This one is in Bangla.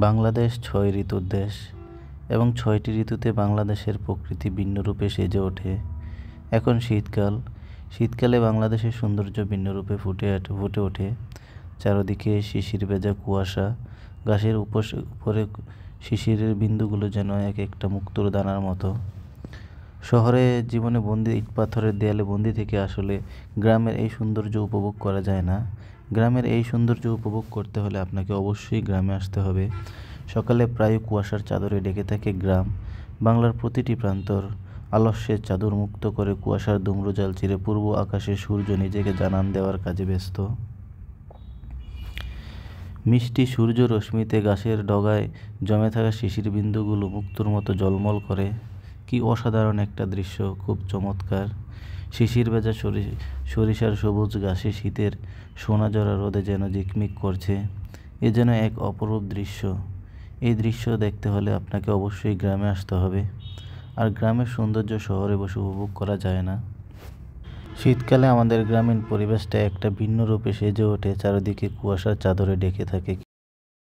বাংলাদেশ ৬ ঋতুর দেশ এবং ৬টি ঋতুতে বাংলাদেশের প্রকৃতি ভিন্ন রূপে সেজে ওঠে। এখন শীতকাল। শীতকালে বাংলাদেশের সৌন্দর্য ভিন্ন রূপে ফুটে ওঠে। চারদিকে শিশির ভেজা কুয়াশা, গাছের উপরে শিশিরের বিন্দুগুলো যেন এক একটা মুক্তোর দানার মতো। শহরে জীবনে বন্দি, ইট পাথরের দেয়ালে বন্দি থেকে আসলে গ্রামের এই সৌন্দর্য উপভোগ করা যায় না। গ্রামের এই সৌন্দর্য উপভোগ করতে হলে আপনাকে অবশ্যই গ্রামে আসতে হবে। সকালে প্রায় কুয়াশার চাদরে ঢেকে থাকে গ্রাম। বাংলার প্রতিটি প্রান্তর আলস্যের চাদর মুক্ত করে কুয়াশার ধূম্রজাল চিরে পূর্ব আকাশে সূর্য নিজেকে জানান দেওয়ার কাজে ব্যস্ত। মিষ্টি সূর্য রশ্মিতে গাছের ডগায় জমে থাকা শিশির বিন্দুগুলো মুক্তোর মতো ঝলমল করে। কি অসাধারণ একটা দৃশ্য, খুব চমৎকার। শিশির ভেজা সরিষার সবুজ ঘাসে শীতের সোনাঝরা রোদে যেন ঝিকমিক করছে। এ যেন এক অপরূপ দৃশ্য। এই দৃশ্য দেখতে হলে আপনাকে অবশ্যই গ্রামে আসতে হবে। আর গ্রামের সৌন্দর্য শহরে বসে উপভোগ করা যায় না। শীতকালে আমাদের গ্রামীণ পরিবেশটা একটা ভিন্ন রূপে সেজে ওঠে, চারিদিকে কুয়াশার চাদরে ঢেকে থাকে।